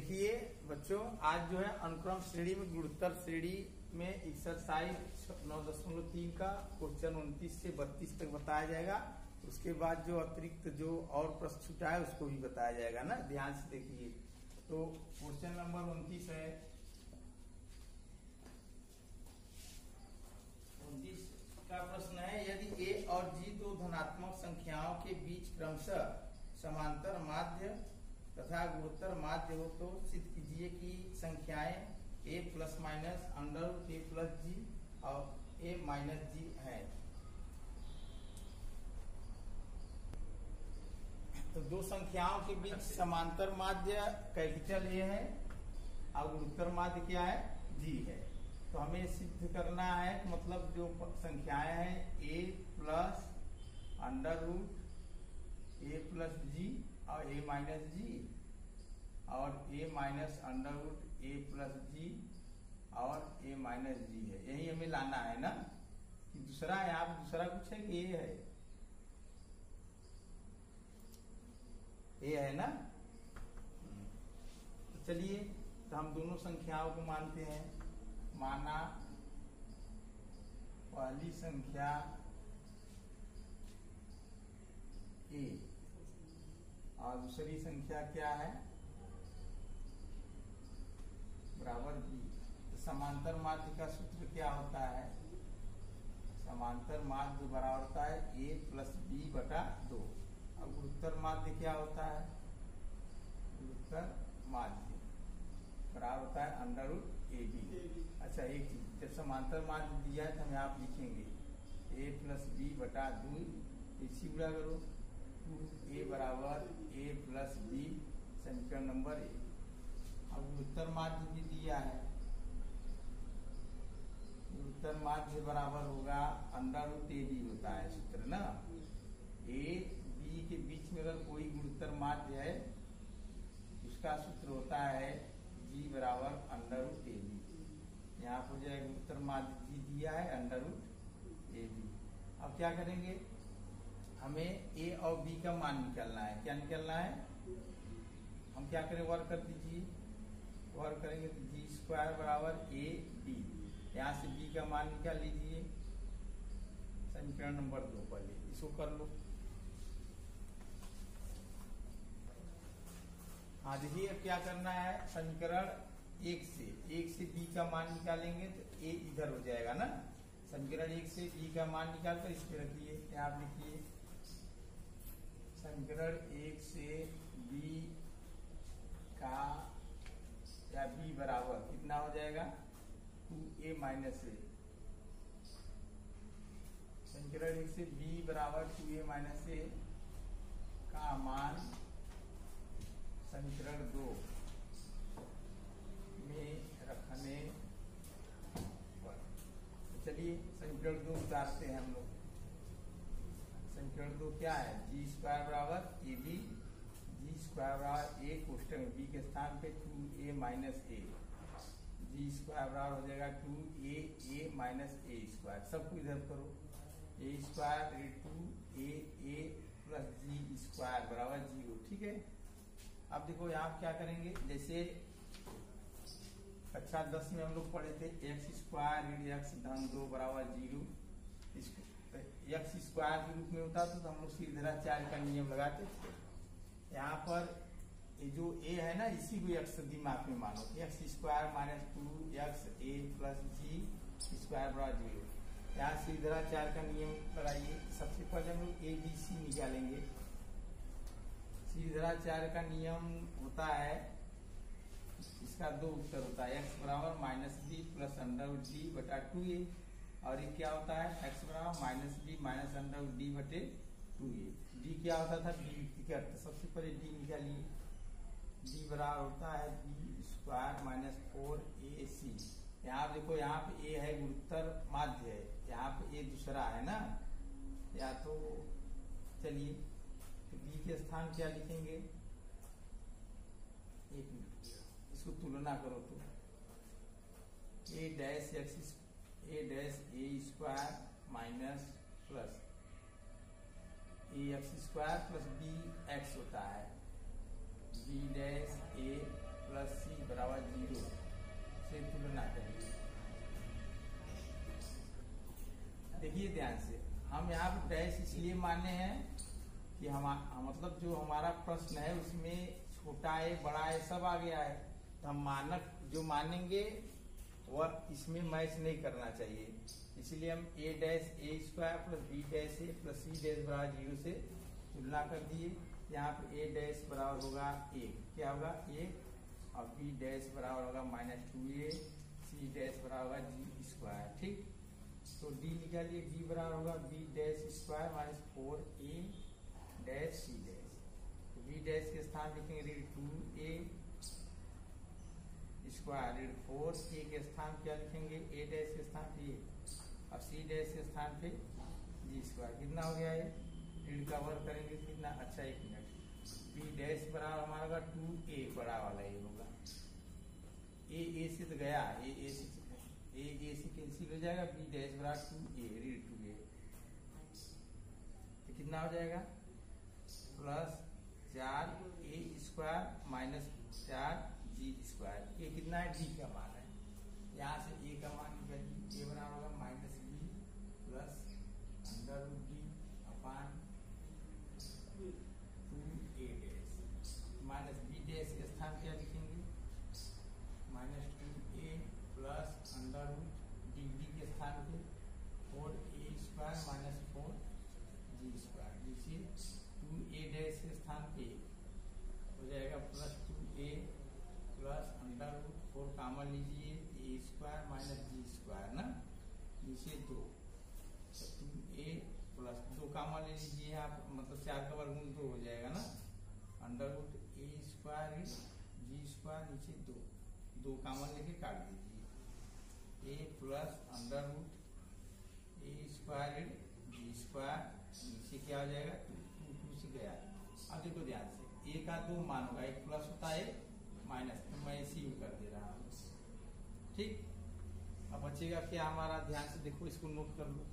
देखिए बच्चों, आज जो है अनुक्रम श्रेणी में गुणोत्तर श्रेणी में एक्सरसाइज 9.3 का क्वेश्चन 29 से 32 तक बताया जाएगा। उसके बाद जो अतिरिक्त जो और प्रश्न छूटा है उसको भी बताया जाएगा ना, ध्यान से देखिए। तो क्वेश्चन नंबर 29 है। 29 का प्रश्न है, यदि ए और जी दो धनात्मक संख्याओं के बीच क्रमशः समांतर माध्य तथा गुणोत्तर माध्य हो तो सिद्ध कीजिए कि संख्याएं a plus minus under root A plus G और a माइनस जी है। तो दो संख्याओं के बीच समांतर माध्य कैपिटल ए है और गुणोत्तर माध्य क्या है, जी है। तो हमें सिद्ध करना है, मतलब जो संख्याएं हैं a plus under root A plus G और a माइनस जी और a minus under root A plus G और a माइनस जी है। यही हमें लाना है ना, कि दूसरा यहाँ पे दूसरा कुछ है कि a है ना। तो चलिए, तो हम दोनों संख्याओं को मानते हैं। माना पहली संख्या a और दूसरी संख्या क्या है, बराबर b। तो समांतर माध्य का सूत्र क्या होता है, समांतर माध्य बराबर होता है a प्लस बी बटा 2। और गुणोत्तर माध्य क्या होता है, गुणोत्तर माध्य बराबर होता है अंडर रूट ए बी। अच्छा, एक चीज, जब समांतर माध्य दिया है तो हम यहाँ लिखेंगे a प्लस बी बटा 2, इसी गुणा करो 2a बराबर a प्लस बी, समीकरण नंबर 1। अब गुणोत्तर माध्य भी दिया है, गुणोत्तर माध्य बराबर होगा अंडर रूट ए बी होता है सूत्र ना। ए बी के बीच में अगर कोई गुणोत्तर माध्य है उसका सूत्र होता है जी बराबर अंडर रूट ए बी। यहाँ पर जो है गुणोत्तर माध्य जी दिया है अंडर रूट ए बी। अब क्या करेंगे, हमें ए और बी का मान निकालना है। क्या निकालना है, हम क्या करें, वर्क कर दीजिए। वर्क करेंगे तो जी स्क्वायर बराबर ए बी, यहाँ से बी का मान निकाल लीजिए, समीकरण नंबर 2 पहले इसको कर लो। हाँ देखिए, अब क्या करना है, समीकरण 1 से बी का मान निकालेंगे तो ए इधर हो जाएगा ना। समीकरण 1 से बी का मान निकाल कर इस पे रखिए, यहाँ लिखिए समीकरण 1 से बी का या बी बराबर कितना हो जाएगा, 2a माइनस ए। समीकरण 1 से बी बराबर 2a माइनस ए का मान समीकरण 2 में रखने पर, चलिए समीकरण 2 उतारते हैं हम लोग। समीकरण 2 क्या है, जी स्क्वायर बराबर ए बी, जी स्क्वायर बराबर ए कोष्टक में बी के स्थान पे 2a माइनस ए, जी स्क्वायर बराबर हो जाएगा 2a माइनस ए स्क्वायर। सबको इधर करो, ए square 2a plus g square बराबर 0। ठीक है। अब देखो यहाँ क्या करेंगे, जैसे कक्षा 10 में हम लोग पढ़े थे एक्स स्क्वायर एक्स धन 2 बराबर 0। इसको एक्स स्क्वायर के रूप में होता था तो हम लोग सीधाचार्य का नियम लगाते थे। यहाँ पर ये जो a है ना, इसी को एक्स दिमाग में मानो, x square minus 2x a plus g square बराबर 0। यहाँ सीधाचार्य का नियम लगाइए। सबसे पहले हम लोग ABC निकालेंगे। सीधाचार्य का नियम होता है, इसका 2 उत्तर होता है, x बराबर minus b plus under root d बटा 2a, और ये क्या होता है, x बराबर minus b minus under root d बटे 2a। डी क्या होता था, बी टिकट। सबसे पहले डी निकालिए, डी बराबर होता है बी स्क्वायर माइनस 4ac। यहाँ देखो, यहाँ पे ए है गुणोत्तर माध्य है, यहाँ पे ए दूसरा है ना, या तो चलिए तो बी के स्थान क्या लिखेंगे, एक मिनट इसको तुलना करो तो A dash A square minus plus A X square plus B X होता है, B dash A plus C बराबर 0 से तुलना करिए। देखिए ध्यान से, हम यहाँ पर डैश इसलिए माने हैं कि मतलब जो हमारा प्रश्न है उसमें छोटा है बड़ा है सब आ गया है, तो हम मानक जो मानेंगे वह इसमें मैच नहीं करना चाहिए। इसलिए हम a dash a square plus b dash a plus c dash बराबर 0 से तुलना कर दिए। यहाँ पर a डैश बराबर होगा 1, क्या होगा 1, और b डैश बराबर होगा -2a, c डैश बराबर होगा g स्क्वायर। ठीक, तो d निकालिए, d बराबर होगा b dash square minus 4a dash c dash. तो b डैश के स्थान लिखेंगे 2a स्क्वायर ऋण 4a के स्थान क्या लिखेंगे a डैश के स्थान पे और c डैश के स्थान पे g स्क्वायर। कितना हो गया है, ऋण का वर्ग करेंगे कितना, अच्छा 1 मिनट, b डैश बराबर हमारा होगा 2a बड़ा वाला ये होगा, a से तो गया, a से कैंसिल हो जाएगा, b डैश बराबर 2a ऋण 2a, तो कितना हो जाएगा plus 4a square minus 4g square. ये कितना है, d का मान है, यहाँ से a का मान निकालिए, a बराबर होगा minus b plus under root d upon 2a dash minus b dash के स्थान क्या लिखेंगे -2a plus under root d के स्थान पे 4a square minus 4g square, जिसे 2a डैश के स्थान पे हो जाएगा plus 2a plus under root 4 common लीजिए a square minus g square ना, जिसे 2, तो 2a प्लस 2 कॉमन ले लीजिए आप, मतलब 4 का वर्गमूल 2 हो जाएगा ना, under root a square g square नीचे 2 कॉमन लेके काट दीजिए, a plus under root a square g square नीचे क्या हो जाएगा 2 से गया। अब देखो ध्यान से, a का 2 मान होगा, एक प्लस होता है माइनस, तो मैं इसी में कर दे रहा हूँ। ठीक, अब बचेगा क्या हमारा, ध्यान से देखो, इसको नोट कर लो।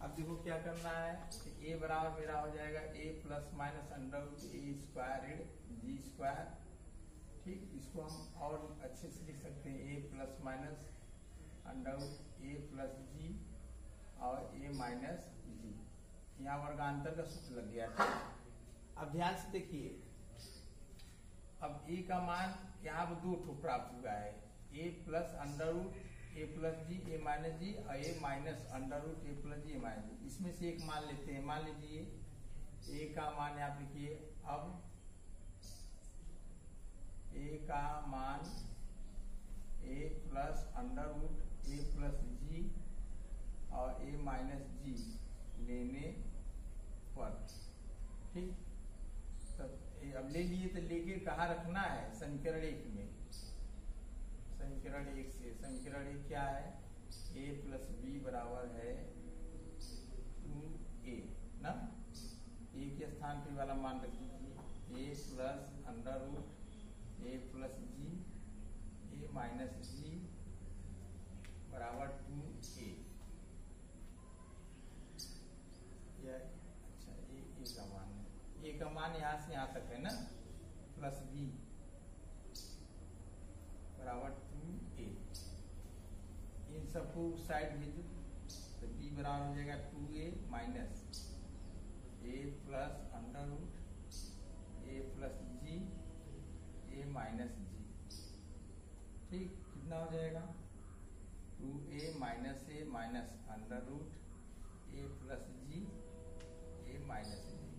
अब देखो क्या करना है, a बराबर मेरा हो जाएगा a plus minus under root a square g square. ठीक, इसको हम और अच्छे से लिख सकते हैं, a plus minus under root a plus g और a माइनस g, यहाँ वर्गांतर का सूत्र लग गया। ठीक, अब ध्यान से देखिए, अब a का मान यहाँ पर 2 ठो प्राप्त हुआ है, a plus under root a plus G a minus G और a minus under root a plus G a minus G. इसमें से एक मान लेते हैं, मान लीजिए a का मान यहाँ लिखिए, अब a का मान a plus under root a plus G और a माइनस जी लेने पर। ठीक, तब अब ले लिए तो लेके कहाँ रखना है, समीकरण 1 में, समीकरण 1 से, समीकरण 1 क्या है, a प्लस b बराबर है 2a ना, a के स्थान पे वाला मान रख दीजिए, a plus under root a plus G a minus G बराबर 2a। अच्छा, a का मान है, a का मान यहाँ से यहाँ तक है ना, प्लस b बराबर 2a, इन सबको उस साइड भेजो, तो b बराबर हो जाएगा 2a minus a plus under root a plus G a minus G. ठीक, कितना हो जाएगा 2a minus a minus under root a plus G a minus G,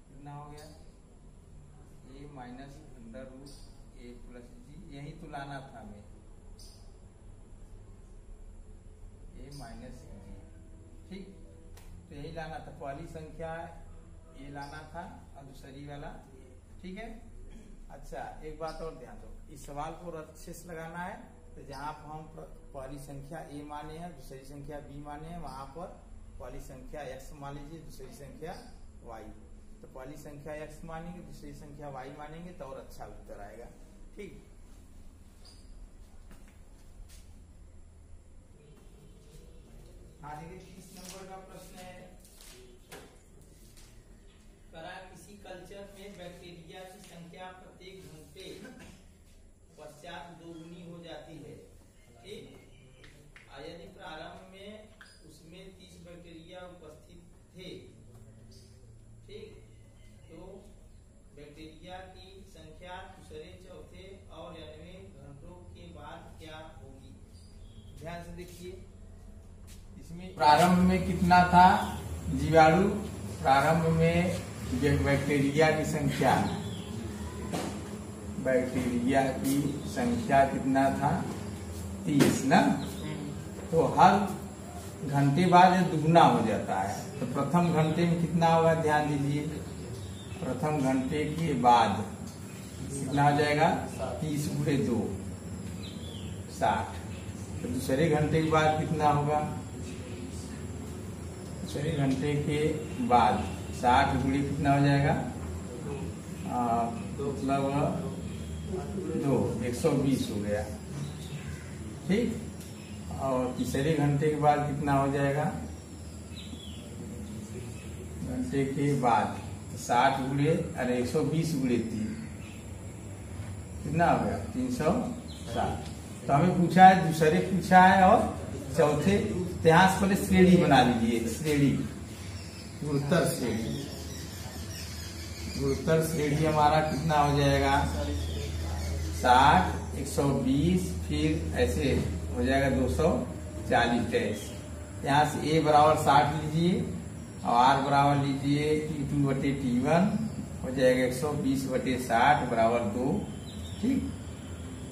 कितना हो गया a minus under root a plus G, यही तो लाना था हमें, a माइनस जी। ठीक, तो यही लाना था, पहली संख्या a लाना था और दूसरी वाला, ठीक है। अच्छा, एक बात और ध्यान दो, इस सवाल को अच्छे से लगाना है, तो जहाँ पर हम पहली संख्या a माने हैं, दूसरी संख्या b माने हैं, वहां पर पहली संख्या x मान लीजिए, दूसरी संख्या y, तो पहली संख्या x मानेंगे, दूसरी संख्या y मानेंगे, तो और अच्छा उत्तर आएगा। ठीक, आगे 30 नंबर का प्रश्न है, कराए प्रारंभ में कितना था जीवाणु, प्रारंभ में बैक्टीरिया की संख्या, बैक्टीरिया की संख्या कितना था 30 ना। तो हर घंटे बाद ये दुगना हो जाता है। तो प्रथम घंटे में कितना होगा ध्यान दीजिए, प्रथम घंटे के बाद कितना हो जाएगा 30 × 2 60। तो दूसरे घंटे के बाद कितना होगा, दूसरे घंटे के बाद 60 × कितना हो जाएगा मतलब 2 120 हो गया, ठीक। और तीसरे घंटे के बाद कितना हो जाएगा, घंटे के बाद 60 × 120 × 3 कितना हो गया 360। तो हमें पूछा है, दूसरे पूछा है और चौथे। यहाँ से पहले श्रेणी बना लीजिए, श्रेणी गुणोत्तर श्रेणी, गुणोत्तर श्रेणी हमारा कितना हो जाएगा 60 120 फिर ऐसे हो जाएगा 240। यहाँ से a बराबर 60 लीजिए और r बराबर लीजिए T2/T1 हो जाएगा 120/60 बराबर 2, ठीक।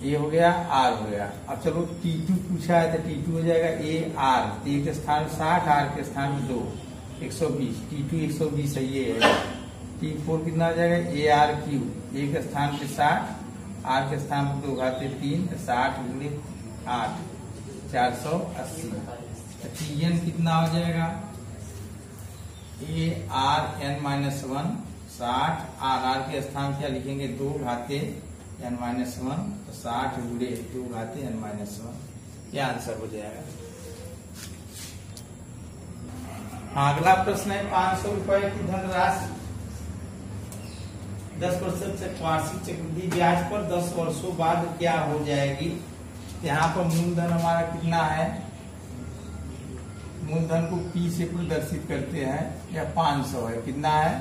ये हो गया, r हो गया। अब चलो T2 पूछा है तो T2 हो जाएगा AR, a के स्थान 60 r के स्थान 2 120, T2 120 है ये है। T4 कितना हो जाएगा AR3, a के स्थान पे 60 r के स्थान पे 2 घाते 3 60 × 8 480। Tn कितना हो जाएगा ARn-1 60 r के स्थान क्या लिखेंगे 2 घाते n-1 तो 60 × 2 घाते n-1, यह आंसर हो जाएगा। अगला प्रश्न है 500 रुपए की धनराशि 10% से वार्षिक चक्रवृद्धि ब्याज पर 10 वर्षों बाद क्या हो जाएगी। यहाँ पर मूलधन हमारा कितना है, मूलधन को P से प्रदर्शित करते हैं, या 500 है, कितना है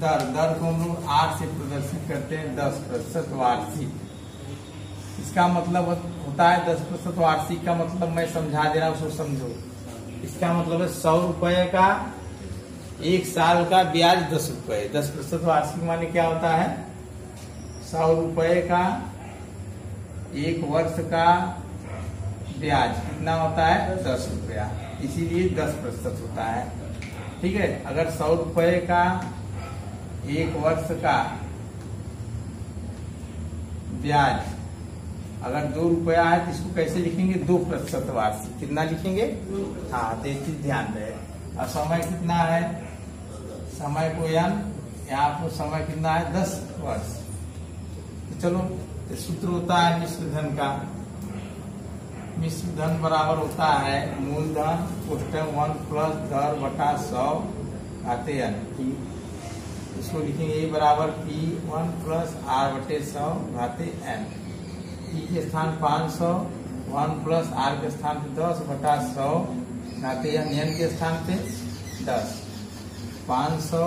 दर को हम लोग 8 से प्रदर्शित करते हैं 10% वार्षिक। इसका मतलब होता है 10% वार्षिक का मतलब मैं समझा दे रहा हूँ, उसको समझो। इसका मतलब है 100 रुपए का 1 साल का ब्याज 10 रुपए, 10% वार्षिक माने क्या होता है 100 रुपए का 1 वर्ष का ब्याज कितना होता है 10 रुपया, इसीलिए 10% होता है, ठीक है। अगर 100 रुपए का 1 वर्ष का ब्याज अगर 2 रुपया है तो इसको कैसे लिखेंगे 2% वार्षिक, कितना लिखेंगे, हाँ तो एक चीज ध्यान रहे। और समय कितना है, समय को यहाँ पर समय कितना है 10 वर्ष। तो चलो तो सूत्र होता है मिश्र धन का, मिश्र धन बराबर होता है मूलधन कोष्टक 1 + दर बटा 100 घाते n। इसको लिखेंगे a बराबर P1 + r/100 घाते n। P के स्थान 500, 1 + r के स्थान पे 10/100 घाते n, n के स्थान पे 10। 500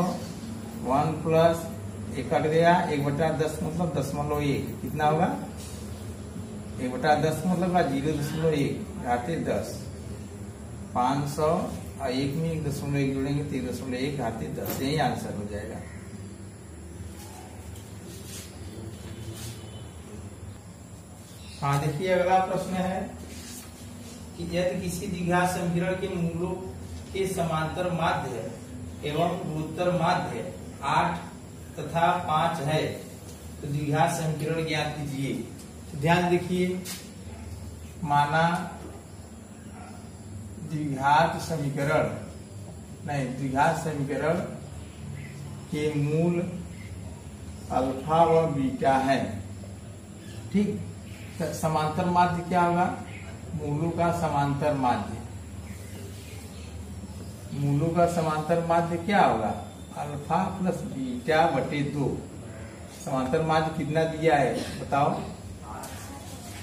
1 + 1 कट गया, 1/10 मतलब 0.1 कितना होगा 1/10 मतलब 0.1 घाते 10। 500 और 1 में 1.1 जोड़ेंगे तो 1.1 घाते 10, यही आंसर हो जाएगा। हाँ देखिए अगला प्रश्न है कि यदि किसी द्विघात समीकरण के मूलों के समांतर माध्य एवं गुणोत्तर माध्य 8 तथा 5 है तो द्विघात समीकरण ज्ञात कीजिए। तो ध्यान देखिए, माना द्विघात समीकरण के मूल अल्फा व बीटा है, ठीक। समांतर माध्य क्या होगा, मूलों का समांतर माध्य, मूलों का समांतर माध्य क्या होगा अल्फा + बीटा/2। समांतर माध्य कितना दिया है बताओ,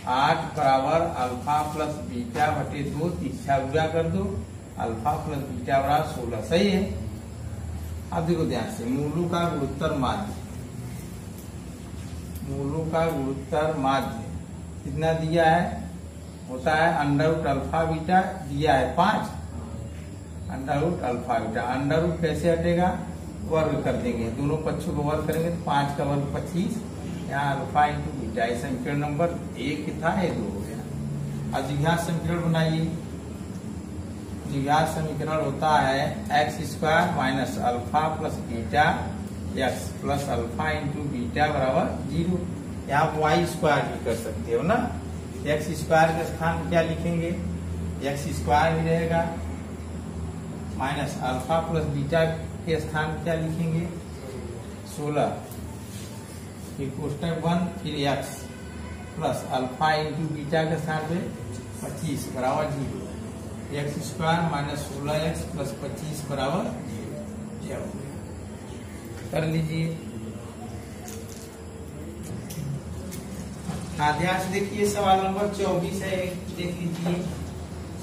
8 बराबर अल्फा + बीटा/2, तीसरा गुणा कर दो, अल्फा + बीटा बराबर 16, सही है। अब देखो ध्यान से, मूलों का गुणोत्तर माध्य, मूलों का गुणोत्तर माध्य कितना दिया है, होता है √α β दिया है 5 under root alpha beta. Under root कैसे हटेगा, वर्ग कर देंगे, दोनों पक्षों को वर्ग करेंगे तो 5 का वर्ग 25, यहाँ अल्फा इंटू बीटा। ये समीकरण नंबर 1 था, ये 2 हो गया। अब द्विघात समीकरण बनाइए। द्विघात समीकरण होता है x square minus alpha plus beta x plus alpha into beta बराबर 0। यहाँ आप वाई स्क्वायर भी कर सकते हो ना। एक्स स्क्वायर के स्थान में क्या लिखेंगे, एक्स स्क्वायर ही रहेगा, माइनस अल्फा प्लस बीटा के स्थान में क्या लिखेंगे 16, फिर कोष्टक 1, फिर x plus alpha into beta के स्थान पे 25 बराबर 0। X square minus 16x plus 25 बराबर 0 कर लीजिए। ध्यान से देखिए, सवाल नंबर 24 है, देख लीजिए।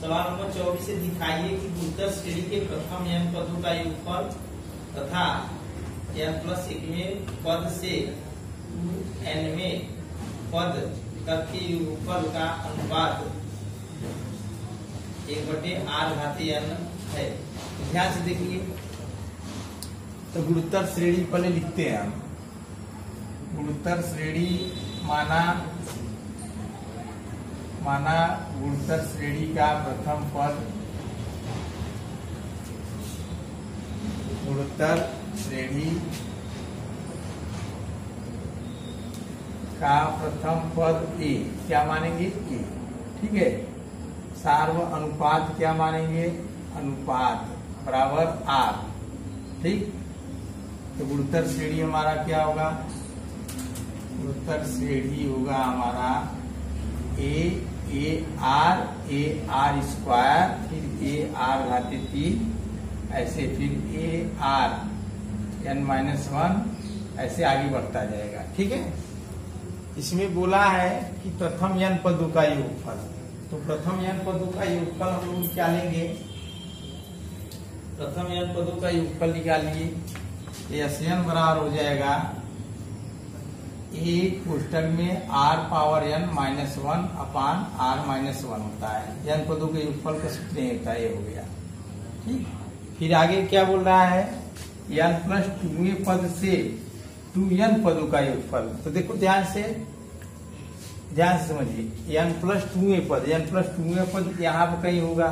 सवाल नंबर 24 से दिखाइए कि गुरुतर श्रेणी के प्रथम n पदों का योगफल तथा n+1 में पद से 2n में पद तक के योगफल का अनुपात 1/r/n है। ध्यान से देखिए, तो गुरुतर श्रेणी पहले लिखते हैं हम। गुरुतर श्रेणी माना गुरुतर श्रेणी का प्रथम पद, गुरुतर श्रेणी का प्रथम पद ए, क्या मानेंगे ए, ठीक है। सार्व अनुपात क्या मानेंगे, अनुपात बराबर आर, ठीक। तो गुरुतर श्रेणी हमारा क्या होगा, गुरुतर श्रेणी होगा हमारा ए आर स्क्वायर, फिर a/3 ऐसे, फिर a/n-1 ऐसे आगे बढ़ता जाएगा, ठीक है। इसमें बोला है कि प्रथम n पदों का योगफल, तो प्रथम n पदों का योगफल हम लोग निकालेंगे। प्रथम n पदों का योगफल निकालिए, Sn बराबर हो जाएगा ए कोष्टक में r⁻n-1 अपान r-1 होता है। n पदों के योगफल का सूत्र होता है, ये हो गया, ठीक। फिर आगे क्या बोल रहा है, n+2 पद से 2n पदों का योगफल। तो देखो ध्यान से समझिए, n+2 पद यहाँ पर कहीं होगा,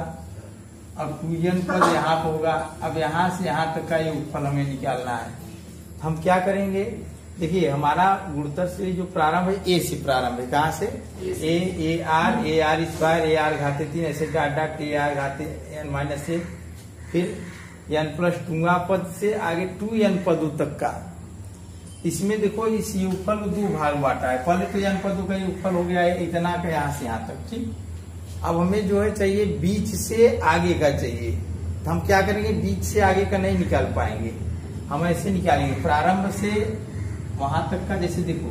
अब 2n पद यहाँ पर होगा। अब यहाँ से यहाँ तक का योगफल हमें निकालना है। हम क्या करेंगे, देखिए हमारा गुरुतर श्रेणी जो प्रारंभ है ए से प्रारंभ है, कहाँ से, ए आर स्क्वायर ar/3 ऐसे डॉट ar/n-1, फिर n+2 पद से आगे 2n पदों तक का। इसमें देखो इस योगफल को 2 भाग बांटा है। पहले तो n पदों का योगफल हो गया है इतना का, यहाँ से यहाँ तक, ठीक। अब हमें जो है चाहिए बीच से आगे का चाहिए, तो हम क्या करेंगे, बीच से आगे का नहीं निकाल पाएंगे, हम ऐसे निकालेंगे प्रारंभ से वहां तक का। जैसे देखो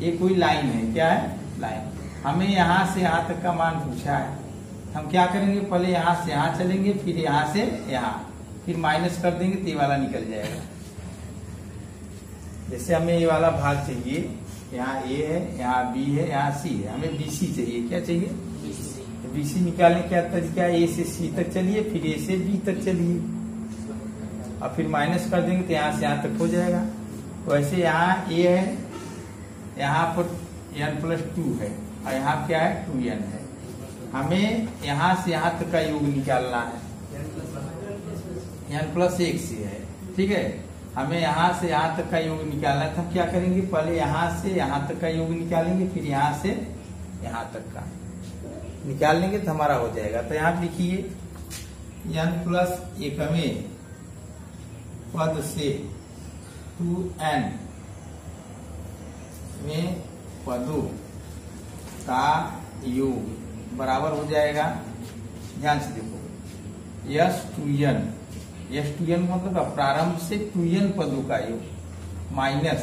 ये कोई लाइन है, क्या है, लाइन। हमें यहाँ से यहाँ तक का मान पूछा है, हम क्या करेंगे, पहले यहाँ से यहाँ चलेंगे, फिर यहाँ से यहाँ, फिर माइनस कर देंगे तो ये वाला निकल जाएगा। जैसे हमें ये वाला भाग चाहिए, यहाँ ए है, यहाँ बी है, यहाँ सी है, हमें BC चाहिए, क्या चाहिए, BC निकालने का तरीका ए से सी तक चलिए, फिर ए से बी तक चलिए, और फिर माइनस कर देंगे तो यहाँ से यहाँ तक हो जाएगा। वैसे यहाँ ए है, यहाँ पर n+2 है, और यहाँ क्या है 2n है। हमें यहाँ से यहाँ तक का योग निकालना है, n+1 से है, ठीक है। हमें यहाँ से यहाँ तक का योग निकालना है, तो हम क्या करेंगे, पहले यहाँ से यहाँ तक का योग निकालेंगे, फिर यहाँ से यहाँ तक का निकाल लेंगे तो हमारा हो जाएगा। तो यहाँ लिखिए n+1 में पद से 2n में पदों का योग बराबर हो जाएगा। ध्यान से देखो, s2n मतलब प्रारंभ से 2n पदों का योग माइनस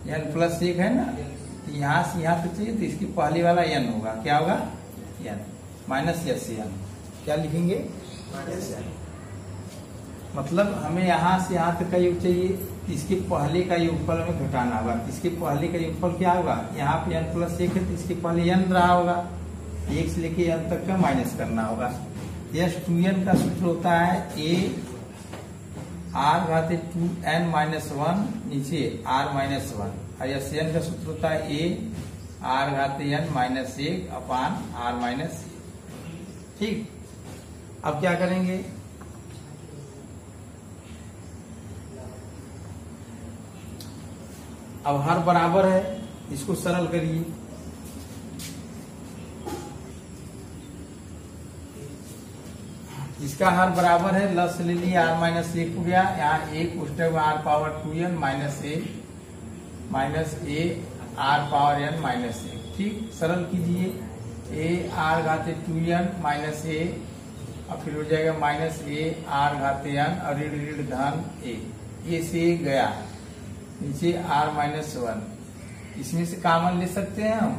n+1 है ना, यहाँ से यहाँ तक चाहिए तो इसकी पहले वाला n होगा, क्या होगा, n माइनस n, क्या लिखेंगे, मतलब हमें यहाँ से यहाँ तक का योग चाहिए, इसके पहले का योगफल हमें घटाना होगा। इसके पहले का योगफल क्या होगा, यहाँ पे n+1 है तो इसके पहले n रहा होगा, 1 से लेके n तक का माइनस करना होगा। यस 2n का सूत्र होता है a r घाते 2n माइनस 1 नीचे r माइनस 1, और यस n का सूत्र होता है a r घाते n minus 1 upon r minus 1। ठीक, अब क्या करेंगे, अब हर बराबर है, इसको सरल करिए। इसका हर बराबर है, लस ले लिया, आर माइनस 1 हो गया, यहाँ 1 पुस्तक में r power 2n minus a r power n minus 1। ठीक, सरल कीजिए, ए आर घाते 2n माइनस ए, और फिर हो जाएगा माइनस ए आर घाते n, और ऋण धन ए से गया, नीचे r माइनस 1। इसमें से कॉमन ले सकते हैं हम,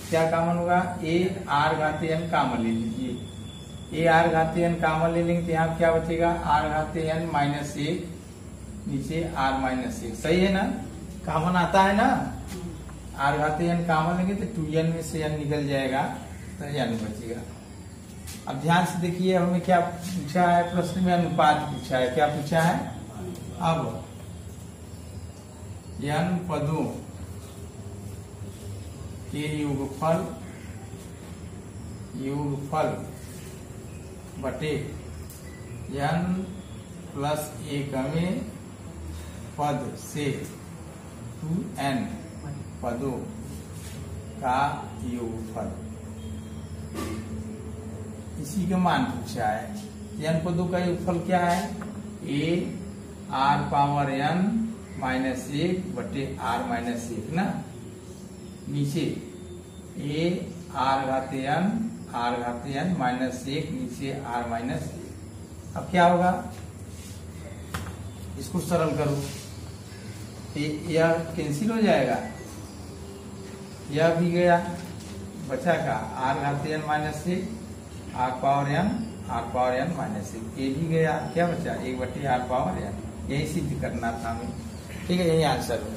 क्या कॉमन होगा, ए आर घाते n कॉमन ले लीजिए, ए आर घाते n कॉमन ले लेंगे तो यहाँ क्या बचेगा, r घाते n माइनस 1 नीचे r माइनस 1। सही है ना, कॉमन आता है ना, r घाते n कॉमन लेंगे तो 2n में से n निकल जाएगा, तो n बचेगा। अब ध्यान से देखिए, हमें क्या पूछा है, प्रश्न में अनुपात पूछा है। क्या पूछा है, अब n पदों के योगफल बटे n प्लस 1वें पद से 2n पदों का योगफल, इसी का मान पूछा है। n पदों का योगफल क्या है, a r power n minus 1 बटे r माइनस 1 ना, नीचे a r घाते n माइनस 1 नीचे r माइनस 1। अब क्या होगा, इसको सरल करो, यह कैंसिल हो जाएगा, यह भी गया, बचा का r घाते n minus 1 r power n minus 1, ये भी गया, क्या बचा 1 बटे r पावर n। यही सिद्ध करना था हमें। ठीक है, यही आंसर है।